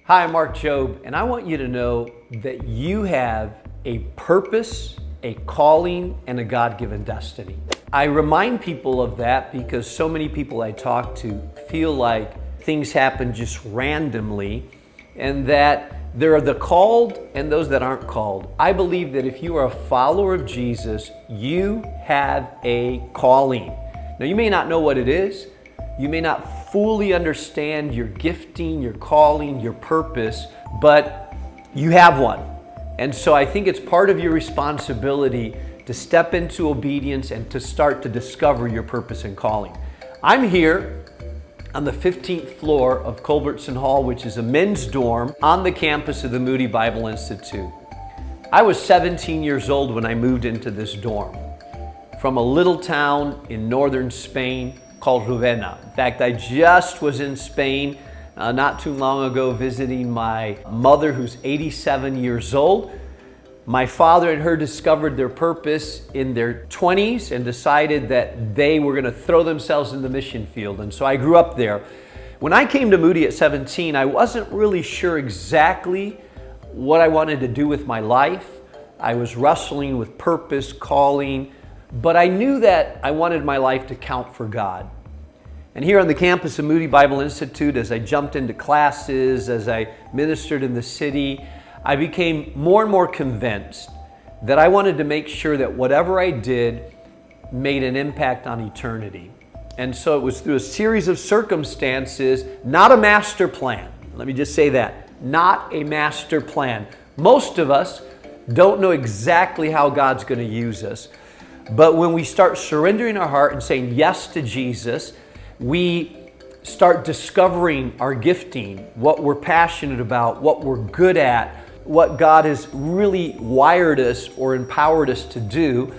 Hi, I'm Mark Jobe, and I want you to know that you have a purpose, a calling, and a God-given destiny. I remind people of that because so many people I talk to feel like things happen just randomly and that there are the called and those that aren't called. I believe that if you are a follower of Jesus, you have a calling. Now, you may not know what it is. You may not fully understand your gifting, your calling, your purpose, but you have one. And so I think it's part of your responsibility to step into obedience and to start to discover your purpose and calling. I'm here on the 15th floor of Culbertson Hall, which is a men's dorm on the campus of the Moody Bible Institute. I was 17 years old when I moved into this dorm from a little town in northern Spain called Ravenna. In fact, I just was in Spain not too long ago visiting my mother, who's 87 years old. My father and her discovered their purpose in their 20s and decided that they were going to throw themselves in the mission field. And so I grew up there. When I came to Moody at 17, I wasn't really sure exactly what I wanted to do with my life. I was wrestling with purpose, calling, but I knew that I wanted my life to count for God. And here on the campus of Moody Bible Institute, as I jumped into classes, as I ministered in the city, I became more and more convinced that I wanted to make sure that whatever I did made an impact on eternity. And so it was through a series of circumstances, not a master plan. Let me just say that, not a master plan. Most of us don't know exactly how God's going to use us. But when we start surrendering our heart and saying yes to Jesus, we start discovering our gifting, what we're passionate about, what we're good at, what God has really wired us or empowered us to do.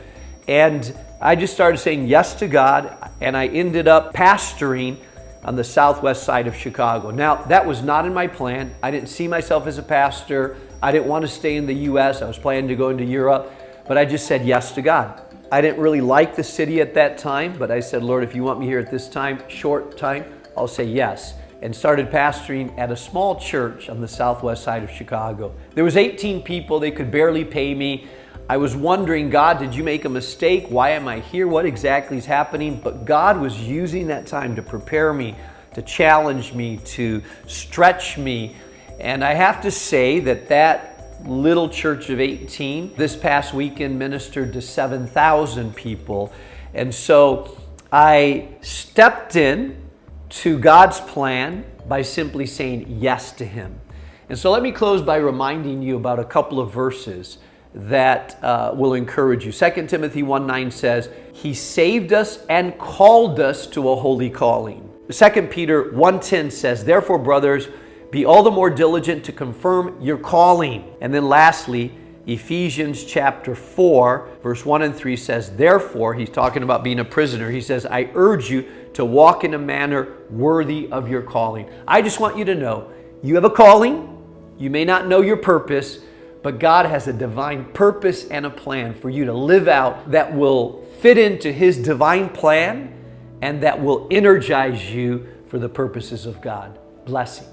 And I just started saying yes to God, and I ended up pastoring on the southwest side of Chicago. Now, that was not in my plan. I didn't see myself as a pastor. I didn't want to stay in the U.S. I was planning to go into Europe, but I just said yes to God. I didn't really like the city at that time, but I said, Lord, if you want me here at this time, short time, I'll say yes. And started pastoring at a small church on the southwest side of Chicago. There was 18 people. They could barely pay me. I was wondering, God, did you make a mistake? Why am I here? What exactly is happening? But God was using that time to prepare me, to challenge me, to stretch me. And I have to say that little church of 18 this past weekend ministered to 7,000 people. And so I stepped in to God's plan by simply saying yes to Him. And so let me close by reminding you about a couple of verses that will encourage you. 2 Timothy 1:9 says, He saved us and called us to a holy calling. 2 Peter 1:10 says, Therefore, brothers, be all the more diligent to confirm your calling. And then lastly, Ephesians chapter 4, verse 1 and 3 says, Therefore, he's talking about being a prisoner. He says, I urge you to walk in a manner worthy of your calling. I just want you to know, you have a calling. You may not know your purpose, but God has a divine purpose and a plan for you to live out that will fit into His divine plan and that will energize you for the purposes of God. Blessings.